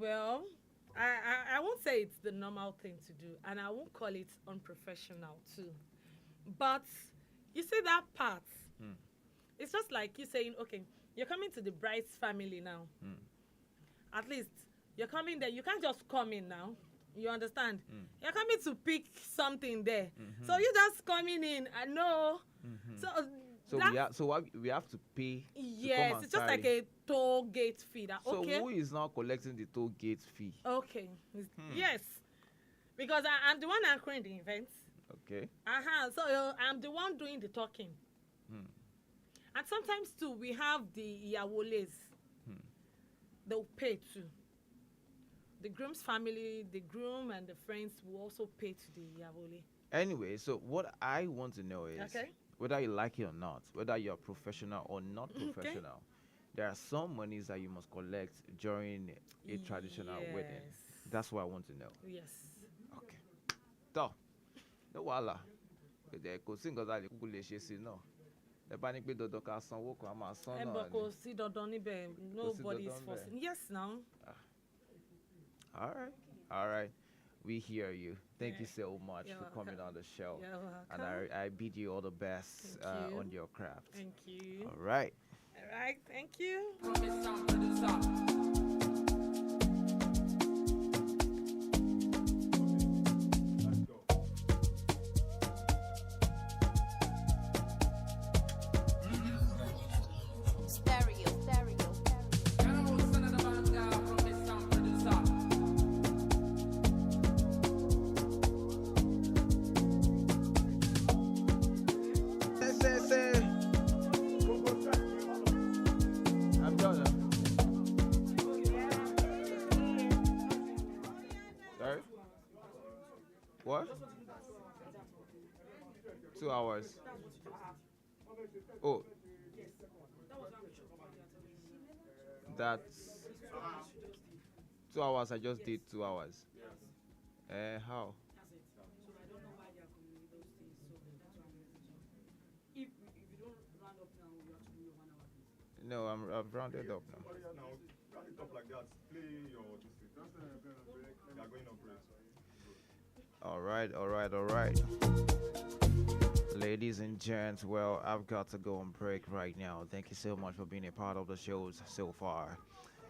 Well, I won't say it's the normal thing to do, and I won't call it unprofessional too. But you see that part. It's just like you saying, okay, you're coming to the bride's family now. At least you're coming there. You can't just come in now. You understand? You're coming to pick something there. So you just coming in. I know. So we have to pay to come Yes, and it's just like carry. a toll gate fee. That, So okay. who is now collecting the toll gate fee? Okay. Yes. Because I'm the one anchoring the event. Okay. So I'm the one doing the talking. And sometimes too, we have the Iyawoles. They'll pay too. The groom's family, the groom and the friends will also pay to the Iyawole. Anyway, so what I want to know is Okay. whether you like it or not, whether you're professional or not professional, there are some monies that you must collect during a traditional wedding. Yes. That's what I want to know. Yes. Okay. So, no wala. Kò sí nǹkan tá a lè kúkú lè ṣe sí náà. Ẹ bá ní pé dandan ká sanwó kan, a máa san náà But ni. kò sí dandan níbẹ̀. Nobody is dandan forcing. níbẹ̀. Yes, now. All right. All right. We hear you. Thank you so much You're for coming welcome. on the show. You're welcome. And I bid you all the best Thank you. on your craft. Thank you. All right. All right. Thank you. Stereo, stereo, stereo. Say. I'm done now. Sorry? What? 2 hours. Oh. That's 2 hours. I just did 2 hours. How? If you don't round up now, you have to do your 1 hour. No, I've rounded up now. Now, round it up like that. Play your this thing. They are going on break. All right. Ladies and gents, well, I've got to go on break right now. Thank you so much for being a part of the shows so far.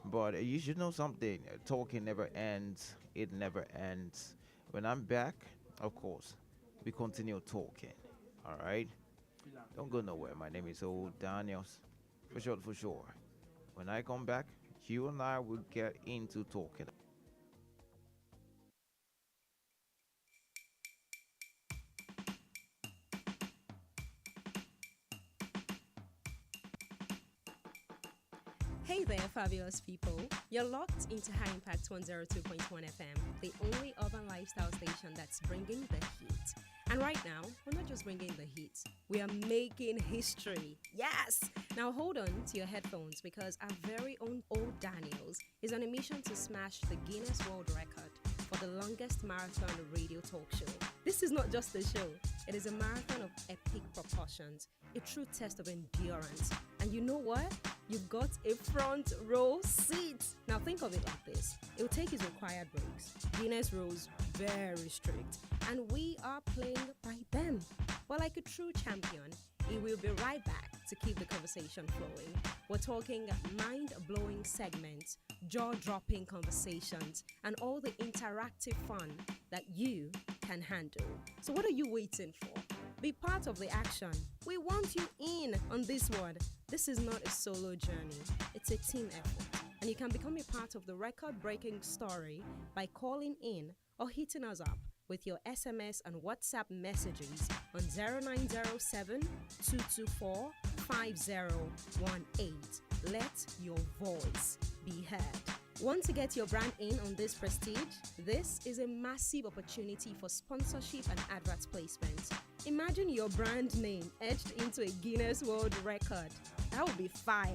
But you should know something. Talking never ends. It never ends. When I'm back, of course, we continue talking. All right? Don't go nowhere. My name is Old Daniels. For sure. When I come back, you and I will get into talking. Hey there, fabulous people. You're locked into High Impact 102.1 FM, the only urban lifestyle station that's bringing the heat. And right now, we're not just bringing the heat, we are making history. Yes! Now hold on to your headphones because our very own Old Daniels is on a mission to smash the Guinness World Record for the longest marathon radio talk show. This is not just a show, it is a marathon of epic proportions, a true test of endurance. And you know what? You've got a front row seat. Now think of it like this. It will take his required breaks. Guinness rules very strict. And we are playing by them. But like a true champion, he will be right back to keep the conversation flowing. We're talking mind-blowing segments, jaw-dropping conversations, and all the interactive fun that you can handle. So what are you waiting for? Be part of the action. We want you in on this one. This is not a solo journey. It's a team effort. And you can become a part of the record-breaking story by calling in or hitting us up with your SMS and WhatsApp messages on 0907 224 5018. Let your voice be heard. Want to get your brand in on this prestige? This is a massive opportunity for sponsorship and advert placement. Imagine your brand name etched into a Guinness World Record. That would be fire.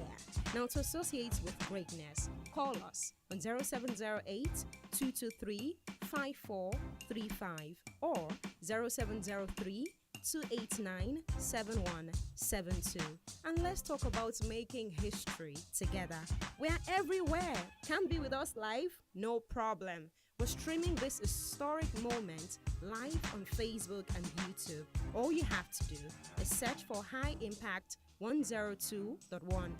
Now to associate with greatness, call us on 0708 223 5435 or 0703 289 7172. And let's talk about making history together. We are everywhere. Can't be with us live? No problem. We're streaming this historic moment live on Facebook and YouTube. All you have to do is search for High Impact 102.1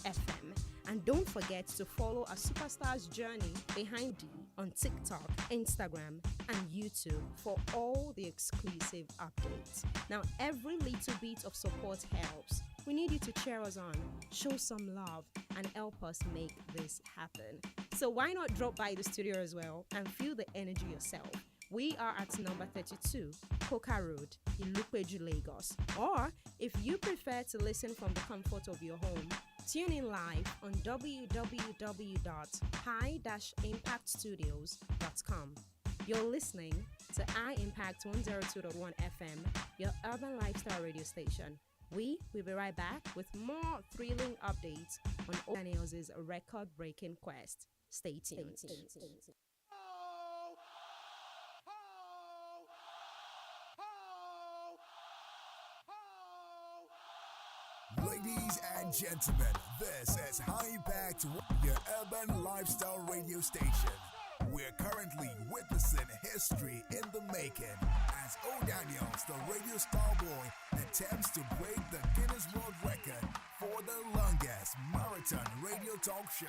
FM. And don't forget to follow our superstar's journey behind D on TikTok, Instagram, and YouTube for all the exclusive updates. Now, every little bit of support helps. We need you to cheer us on, show some love, and help us make this happen. So why not drop by the studio as well and feel the energy yourself? We are at number 32, Coca Road, Ilupeju, Lagos. Or, if you prefer to listen from the comfort of your home, tune in live on www.high-impactstudios.com. You're listening to I Impact 102.1 FM, your urban lifestyle radio station. We will be right back with more thrilling updates on Daniels' record-breaking quest. Stay tuned. Ladies and gentlemen, this is High Impact, your urban lifestyle radio station. We're currently witnessing history in the making as O Daniels, the radio star boy, attempts to break the Guinness World Record for the longest marathon radio talk show.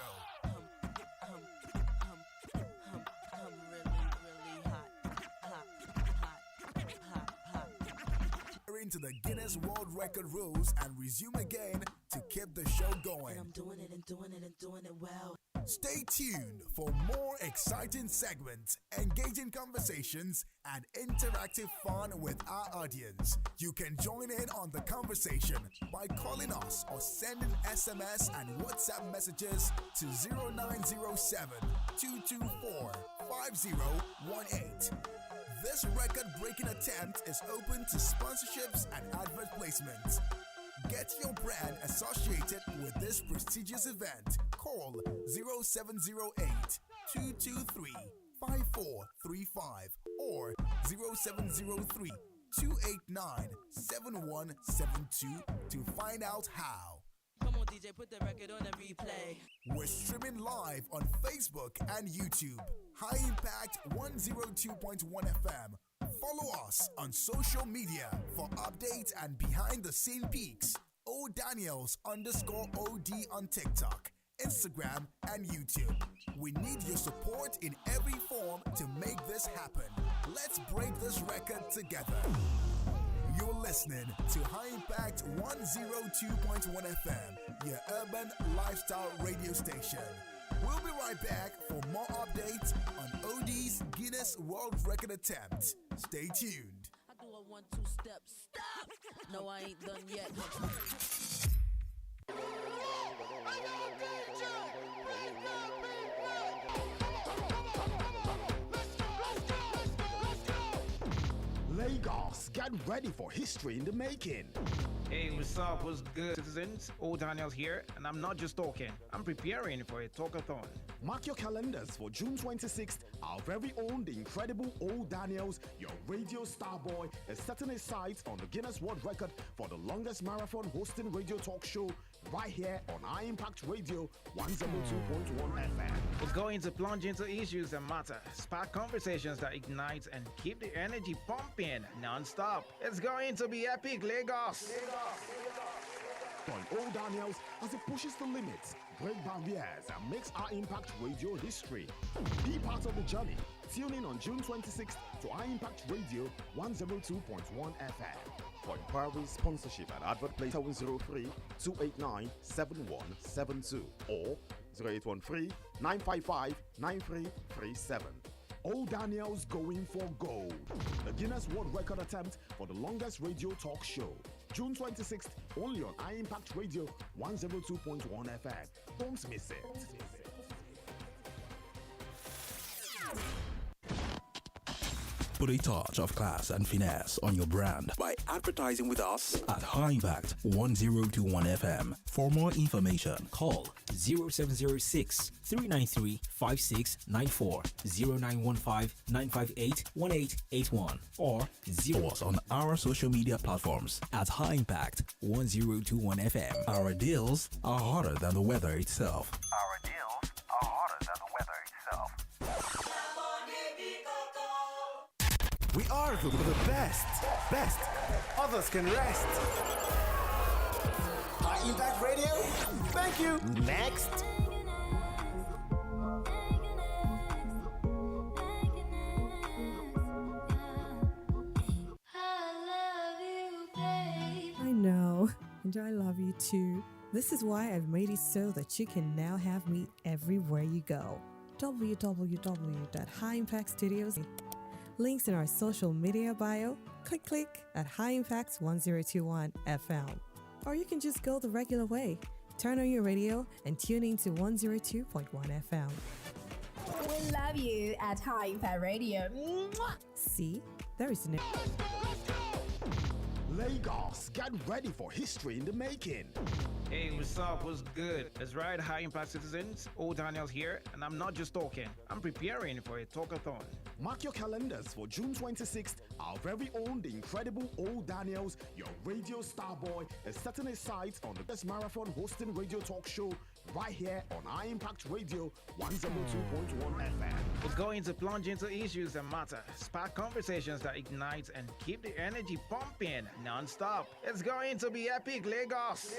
Into the Guinness World Record rules and resume again to keep the show going. I'm doing it and doing it and doing it well. Stay tuned for more exciting segments, engaging conversations, and interactive fun with our audience. You can join in on the conversation by calling us or sending SMS and WhatsApp messages to 0907 224 5018. This record-breaking attempt is open to sponsorships and advert placements. Get your brand associated with this prestigious event. Call 0708 223 5435 or 0703 289 7172 to find out how. Come on, DJ, put the record on and replay. We're streaming live on Facebook and YouTube. High Impact 102.1 FM. Follow us on social media for updates and behind the scene peeks. O_Daniels_OD on TikTok, Instagram, and YouTube. We need your support in every form to make this happen. Let's break this record together. You're listening to High Impact 102.1 FM, your urban lifestyle radio station. We'll be right back for more updates on OD's Guinness World Record attempt. Stay tuned. I do a 1-2 step. Stop! No, I ain't done yet. Lagos, get ready for history in the making. Hey, what's up? What's good, citizens? O Daniels here, and I'm not just talking. I'm preparing for a talkathon. Mark your calendars for June 26th. Our very own, the incredible O Daniels, your radio star boy, is setting his sights on the Guinness World Record for the longest marathon hosting radio talk show right here on High Impact Radio 102.1 FM. We're going to plunge into issues that matter, spark conversations that ignite, and keep the energy pumping non-stop. It's going to be epic, Lagos! Join O Daniels as it pushes the limits, break barriers, and makes our Impact Radio history. Be part of the journey. Tune in on June 26th to High Impact Radio 102.1 FM. For inquiries, sponsorship, and advert play 703 289 7172 or 0813 955 9337. O Daniels going for gold. The Guinness World Record attempt for the longest radio talk show. June 26th, only on High Impact Radio 102.1 FM. Don't miss it. Put a touch of class and finesse on your brand by advertising with us at High Impact 1021 FM. For more information, call 0706 393 5694, 0915 958 1881, or follow us on our social media platforms at High Impact 1021 FM. Our deals are hotter than the weather itself. Our deals are hotter than the weather itself. We are the best. Best. Others can rest. High Impact Radio. Thank you. Next. I know, and I love you too. This is why I've made it so that you can now have me everywhere you go. www.highimpactstudios. Links in our social media bio. Click at High Impact 1021 FM. Or you can just go the regular way. Turn on your radio and tune in to 102.1 FM. We love you at High Impact Radio. Mwah! See, there is no. Lagos, get ready for history in the making. Hey, what's up? What's good? That's right, High Impact citizens. Old Daniels here, and I'm not just talking. I'm preparing for a talkathon. Mark your calendars for June 26th. Our very own, the incredible Old Daniels, your radio star boy, is setting his sights on the best marathon hosting radio talk show right here on High Impact Radio 102.1 FM. It's going to plunge into issues that matter, spark conversations that ignite, and keep the energy pumping non-stop. It's going to be epic, Lagos.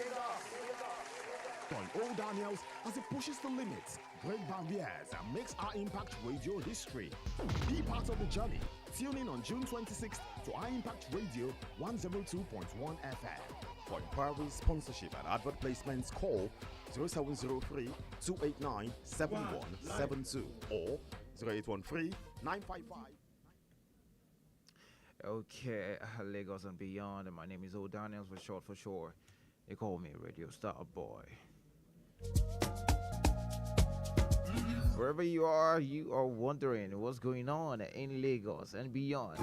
Join Old Daniels as it pushes the limits, break barriers, and makes our Impact Radio history. Be part of the journey. Tune in on June 26th to High Impact Radio 102.1 FM. For inquiries, sponsorship, and advert placements, call 0703 289 7172 or 0813 955. Okay, Lagos and beyond. My name is Old Daniels for short for sure. They call me Radio Star Boy. Wherever you are wondering what's going on in Lagos and beyond.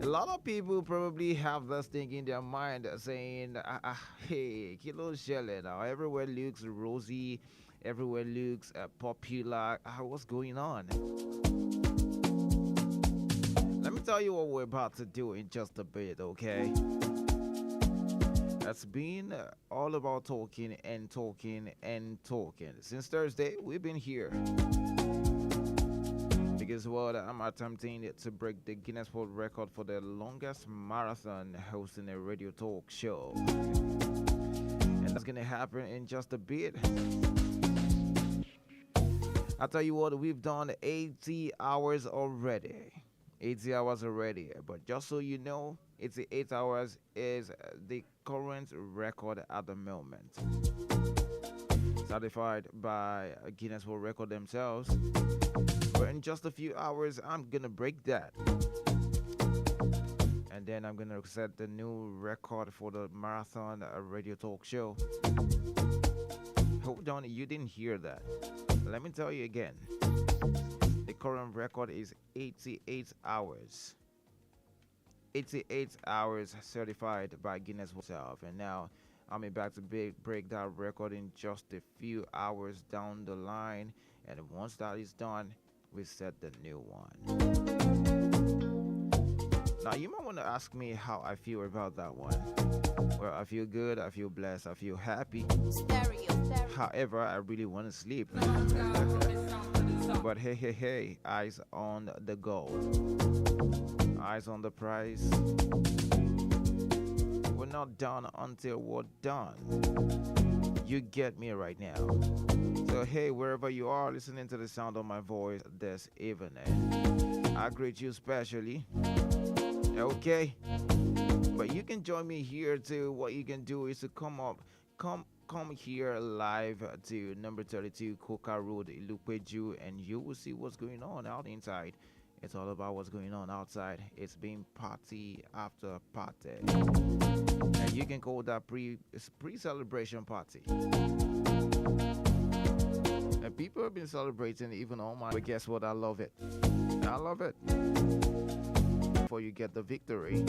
A lot of people probably have this thing in their mind saying, hey, Kilo Shelle now. Everywhere looks rosy. Everywhere looks popular. What's going on? Let me tell you what we're about to do in just a bit, okay? That's been all about talking and talking and talking. Since Thursday, we've been here. Because what I'm attempting to break the Guinness World Record for the longest marathon hosting a radio talk show. And that's going to happen in just a bit. I'll tell you what, we've done 80 hours already. 80 hours already. But just so you know, 88 hours is the current record at the moment. Certified by Guinness World Record themselves. But in just a few hours, I'm going to break that. And then I'm going to set the new record for the marathon radio talk show. Hold on, you didn't hear that. Let me tell you again. The current record is 88 hours. 88 hours certified by Guinness itself. And now I'm about to break that record in just a few hours down the line. And once that is done, we set the new one. Now you might want to ask me how I feel about that one. Well, I feel good, I feel blessed, I feel happy. However, I really want to sleep. But hey, eyes on the goal. Eyes on the prize. We're not done until we're done. You get me right now. So hey, wherever you are listening to the sound of my voice this evening, I greet you specially. Okay? But you can join me here too. What you can do is to come here live to number 32 Coca Road, Ilupeju, and you will see what's going on out inside. It's all about what's going on outside. It's been party after party. And you can call that pre-celebration party. And People have been celebrating even on my. But guess what? I love it. I love it. Before you get the victory.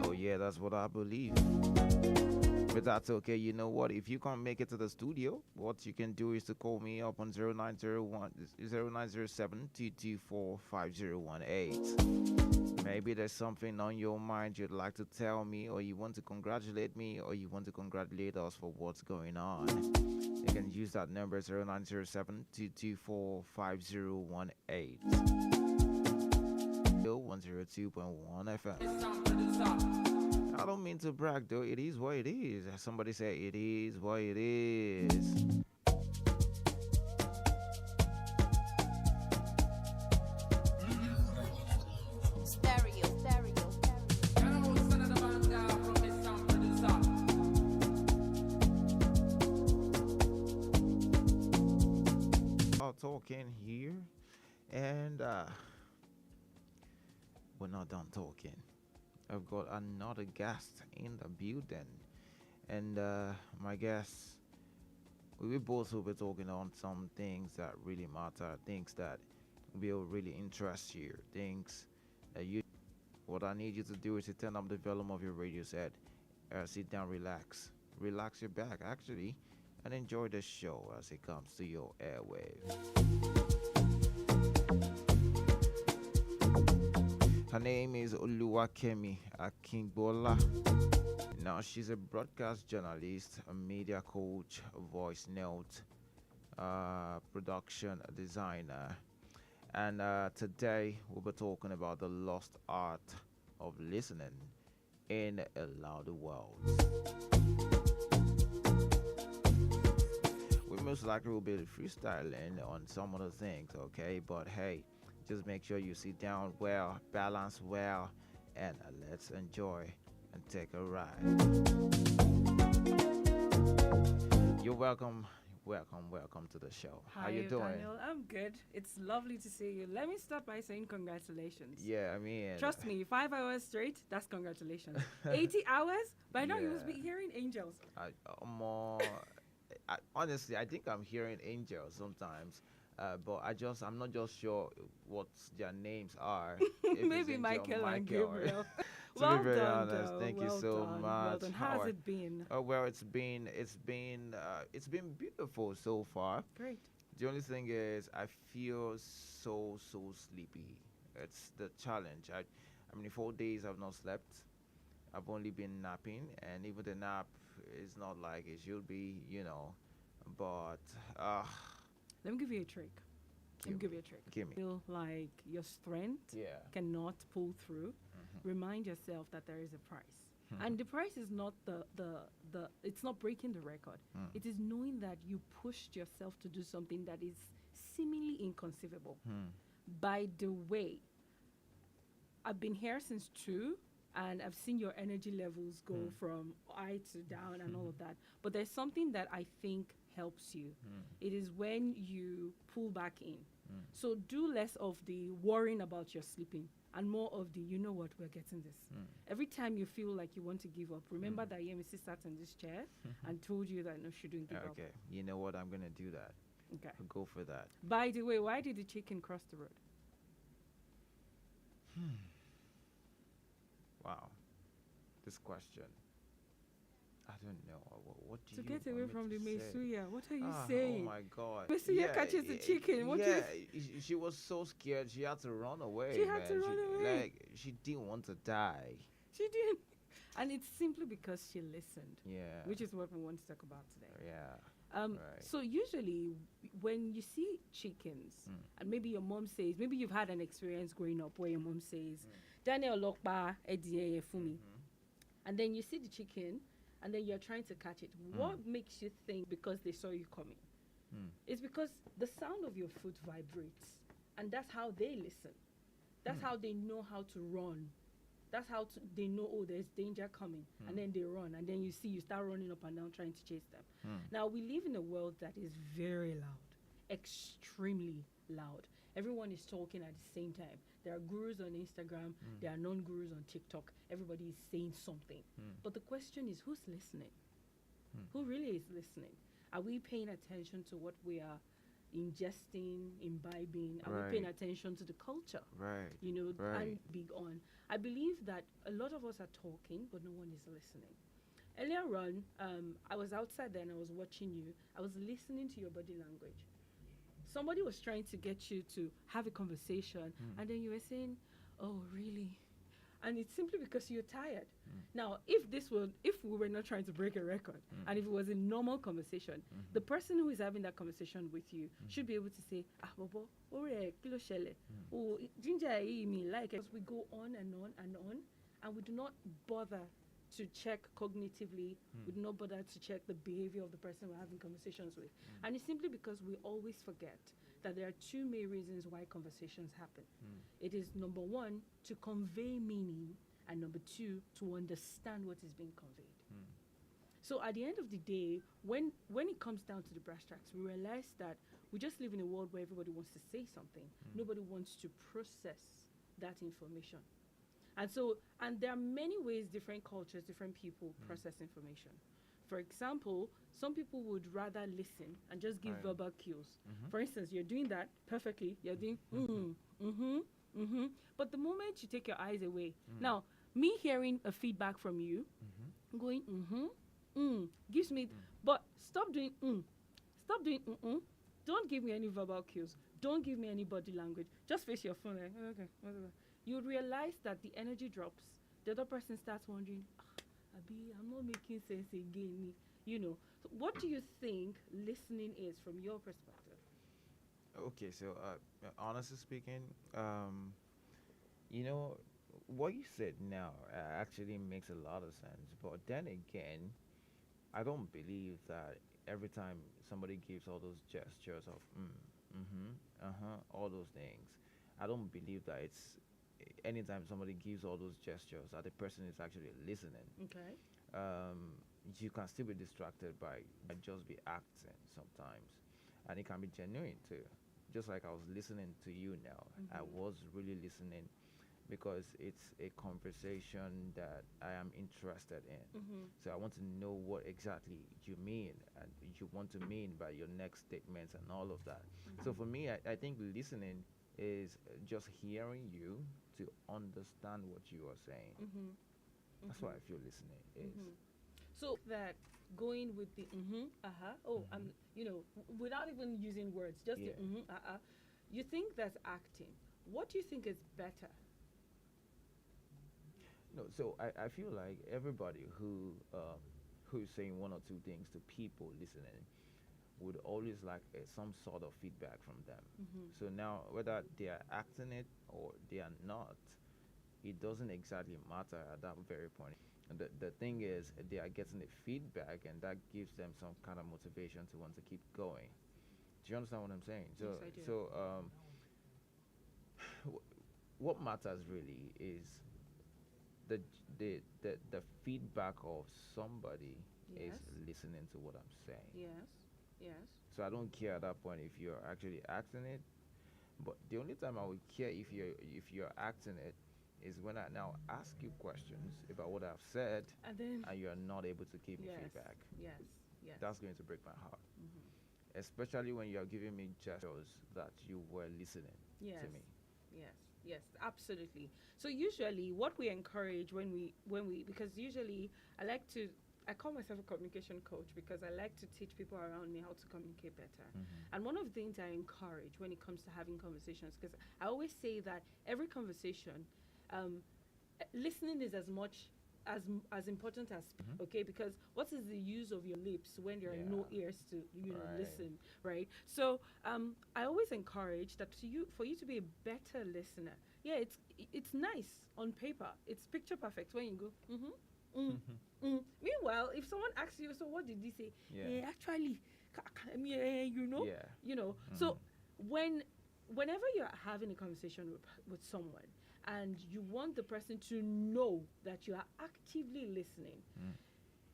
Oh yeah, that's what I believe. But that's okay. You know what? If you can't make it to the studio, what you can do is to call me up on 0907-224-5018. Maybe there's something on your mind you'd like to tell me, or you want to congratulate me, or you want to congratulate us for what's going on. You can use that number 0907-224-5018. 102.1 FM. I don't mean to brag though, it is what it is. Somebody say it is what it is. Talking here, and we're not done talking. I've got another guest in the building, and my guest, we both will be talking on some things that really matter, things that will really interest you, things that you. What I need you to do is to turn up the volume of your radio set, sit down, relax your back actually, and enjoy the show as it comes to your airwave. Her name is Oluwakemi Akingbola. Now she's a broadcast journalist, a media coach, a voice note, production designer. And today we'll be talking about the lost art of listening in a louder world. We most likely will be freestyling on some of the things, okay? But hey, just make sure you sit down well, balance well, and let's enjoy and take a ride. You're welcome to the show. Hi, How you doing? Daniel? I'm good. It's lovely to see you. Let me start by saying congratulations. Yeah, I mean, trust me, 5 hours straight, that's congratulations. 80 hours? By now you must be hearing angels. Honestly, I think I'm hearing angels sometimes. But I'm not just sure what their names are. Maybe Michael and Gabriel. To be very honest, thank you so much. Well done. How's it been? Oh well, it's been beautiful so far. Great. The only thing is, I feel so sleepy. It's the challenge. I mean, 4 days I've not slept. I've only been napping, and even the nap is not like it should be, But let me give you a trick. Give me. Feel like your strength cannot pull through. Remind yourself that there is a price. And the price is not it's not breaking the record. It is knowing that you pushed yourself to do something that is seemingly inconceivable. By the way, I've been here since 2, and I've seen your energy levels go from high to down and all of that. But there's something that I think helps you. It is when you pull back in. So do less of the worrying about your sleeping and more of the, you know what, we're getting this. Every time you feel like you want to give up, remember that Yemisi sat in this chair and told you that no, she shouldn't give up. Okay, you know what, I'm going to do that. Okay. I'll go for that. By the way, why did the chicken cross the road? Wow. This question. I don't know. What do to you get away from the Mesuya, what are you Oh saying? my God. Mesuya catches the chicken. What she was so scared. She had to run away. She had to run away. Like, she didn't want to die. She didn't. And it's simply because she listened. Yeah. Which is what we want to talk about today. Yeah. Right. So usually when you see chickens, and maybe your mom says, maybe you've had an experience growing up where your mom says, Daniel Lokba Ediye Fumi. And then you see the chicken, and then you're trying to catch it. What makes you think because they saw you coming? It's because the sound of your foot vibrates, and that's how they listen. That's how they know how to run. That's how they know, oh, there's danger coming, and then they run, and then you start running up and down trying to chase them. Now, we live in a world that is very loud, extremely loud. Everyone is talking at the same time. There are gurus on Instagram, there are non-gurus on TikTok. Everybody is saying something. But the question is, who's listening? Who really is listening? Are we paying attention to what we are ingesting, imbibing? Are Right. we paying attention to the culture? Right. You know, Right. and big on. I believe that a lot of us are talking, but no one is listening. Earlier on, I was outside there and I was watching you. I was listening to your body language. Somebody was trying to get you to have a conversation, and then you were saying, "Oh, really?" And it's simply because you're tired. Now, if we were not trying to break a record, and if it was a normal conversation, the person who is having that conversation with you should be able to say, "Ah, bobo, ore, kilo shele, oh, ginger, me like." Because we go on and on and on, and we do not bother to check cognitively. We do not bother to check the behavior of the person we're having conversations with. And it's simply because we always forget that there are two main reasons why conversations happen. It is number one, to convey meaning, and number two, to understand what is being conveyed. So at the end of the day, when it comes down to the brass tacks, we realize that we just live in a world where everybody wants to say something. Nobody wants to process that information. And there are many ways different cultures, different people process information. For example, some people would rather listen and just give verbal cues. For instance, you're doing that perfectly. You're doing but the moment you take your eyes away, now me hearing a feedback from you, going gives me. But stop doing stop doing Don't give me any verbal cues. Don't give me any body language. Just face your phone like, okay, whatever. You realize that the energy drops. The other person starts wondering, Abi, I'm not making sense again. You know. So what do you think listening is from your perspective? Okay, so honestly speaking, you know, what you said now actually makes a lot of sense. But then again, I don't believe that every time somebody gives all those gestures of all those things, I don't believe that it's anytime somebody gives all those gestures that the person is actually listening. Okay. You can still be distracted by just be acting sometimes, and it can be genuine too. Just like I was listening to you now, I was really listening because it's a conversation that I am interested in. So I want to know what exactly you mean and you want to mean by your next statements and all of that. So for me, I think listening is just hearing you to understand what you are saying. That's what I feel listening is. So that going with the you know, without even using words, just the you think that's acting. What do you think is better? No, so I feel like everybody who's saying one or two things to people listening would always like some sort of feedback from them. So now whether they are acting it or they are not, it doesn't exactly matter at that very point. And the thing is, they are getting the feedback, and that gives them some kind of motivation to want to keep going. Do you understand what I'm saying? So, Yes, I do. So, what matters really is the feedback of somebody is listening to what I'm saying. Yes. So I don't care at that point if you're actually acting it, but the only time I would care if you're acting it is when I now ask you questions about what I've said, and you're not able to give me feedback. Yes. That's going to break my heart. Especially when you're giving me gestures that you were listening to me. Yes, absolutely. So usually what we encourage when we because usually I call myself a communication coach because I like to teach people around me how to communicate better. And one of the things I encourage when it comes to having conversations, because I always say that every conversation, listening is as much as important as okay, because what is the use of your lips when there are no ears to listen, right? So I always encourage that for you to be a better listener. Yeah, it's nice on paper, it's picture perfect when you go Meanwhile, if someone asks you, so what did he say? Actually, you know. So whenever you're having a conversation with someone and you want the person to know that you are actively listening,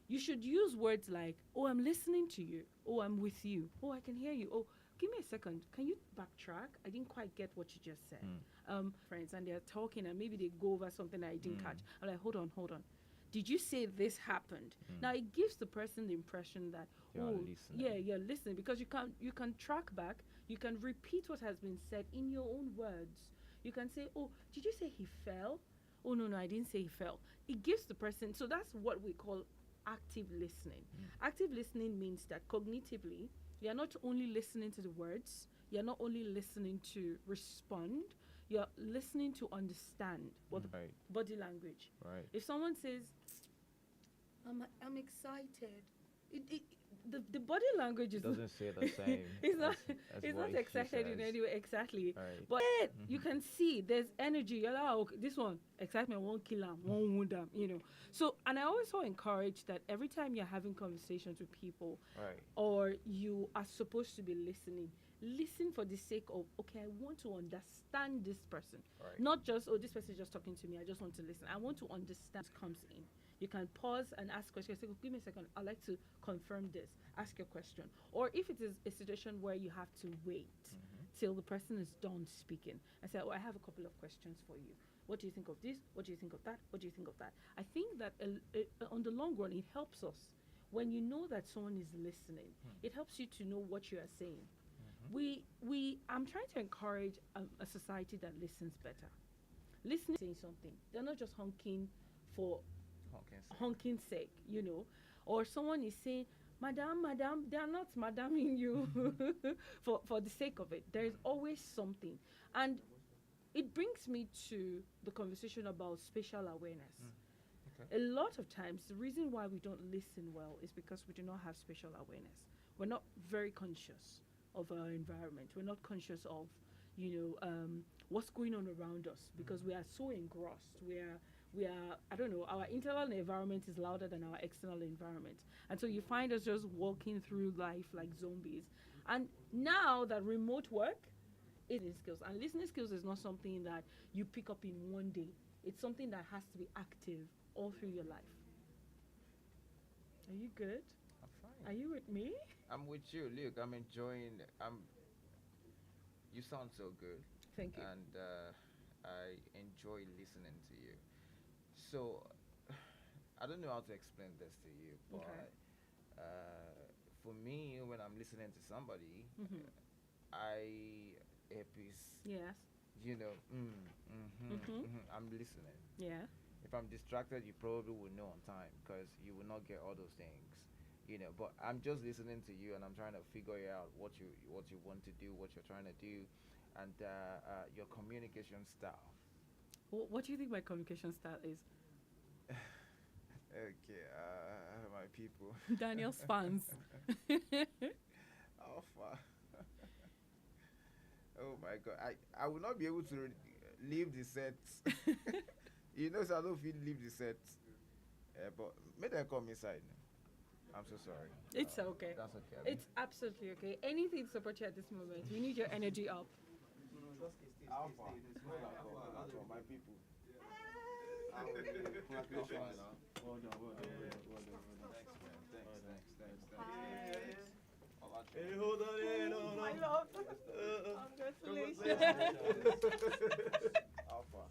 you should use words like, "Oh, I'm listening to you. Oh, I'm with you. Oh, I can hear you. Oh, give me a second. Can you backtrack? I didn't quite get what you just said." Friends, and they're talking and maybe they go over something that I didn't catch. I'm like, hold on. did you say this happened? Now it gives the person the impression that you're listening, because you can track back, you can repeat what has been said in your own words. You can say, oh, did you say he fell? Oh, no, I didn't say he fell. It gives the person, so that's what we call active listening. Active listening means that cognitively, you're not only listening to the words, you're not only listening to respond, you're listening to understand what the body language. Right. If someone says, I'm excited, the body language is doesn't say the same. It's not as it's what not excited in says. any way, exactly. Right. But you can see there's energy. You're like, okay, this one, excitement won't kill him, won't wound him, So, and I also encourage that every time you're having conversations with people, or you are supposed to be listening, listen for the sake of, okay, I want to understand this person. Not just, oh, this person is just talking to me, I just want to listen. I want to understand what comes in. You can pause and ask questions. Say, give me a second, I'd like to confirm this. Ask your question. Or if it is a situation where you have to wait till the person is done speaking, I say, oh, I have a couple of questions for you. What do you think of this? What do you think of that? What do you think of that? I think that on the long run, it helps us. When you know that someone is listening, it helps you to know what you are saying. I'm trying to encourage a society that listens better. Listening, saying something. They're not just honking for honking sake, or someone is saying, madam, they are not madaming you for the sake of it. There is always something. And it brings me to the conversation about spatial awareness. A lot of times, the reason why we don't listen well is because we do not have spatial awareness. We're not very conscious of our environment. We're not conscious of, what's going on around us, because we are so engrossed. We are, I don't know, our internal environment is louder than our external environment. And so you find us just walking through life like zombies. And now that remote work is listening skills. And listening skills is not something that you pick up in one day. It's something that has to be active all through your life. Are you good? I'm fine. Are you with me? I'm with you. Look, I'm enjoying. You sound so good. Thank you. And I enjoy listening to you. So, I don't know how to explain this to you, but for me, when I'm listening to somebody, I earpiece. Yes. I'm listening. Yeah. If I'm distracted, you probably will know on time, because you will not get all those things. But I'm just listening to you, and I'm trying to figure out what you want to do, what you're trying to do, and your communication style. What do you think my communication style is? Okay, my people. Daniel's fans. Alpha. Oh my God, I will not be able to leave the set. So I don't feel leave the set. But may they come inside. I'm so sorry. It's okay. That's okay. It's absolutely okay. Anything to support you at this moment. We need your energy up. Alpha. My people. Congratulations. Well done. Thanks. Hey, hold on. My love. Congratulations. Alpha.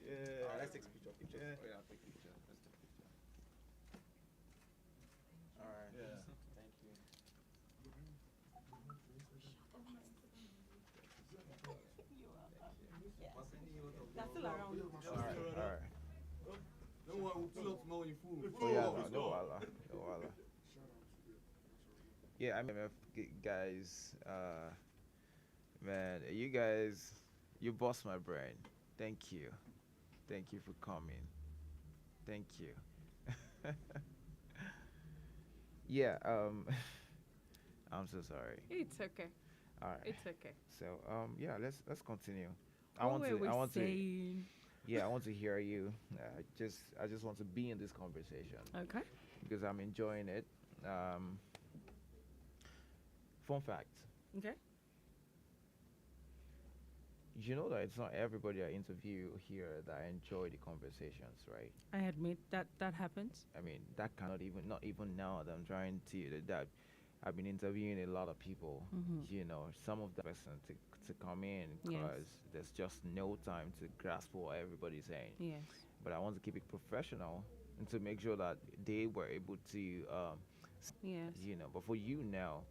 Yeah. Let's take a picture. Yeah, take a picture. Let's take a picture. All right. Yeah. Thank you. That's still around. All right. Don't worry, we'll pull up tomorrow when you fool. Oh yeah, no wala. Yeah, I mean, guys, man, you guys, you bust my brain. Thank you for coming. Thank you. Yeah, I'm so sorry. It's okay. All right. It's okay. So, yeah, let's continue. I want to. Yeah, I want to hear you. I just want to be in this conversation. Okay. Because I'm enjoying it. Fun fact. Okay. You know that it's not everybody I interview here that I enjoy the conversations, right? I admit that happens. I mean, that cannot not even now that I'm trying to that I've been interviewing a lot of people. Some of the person to come in because there's just no time to grasp what everybody's saying. Yes. But I want to keep it professional, and to make sure that they were able to Yes. but for you now,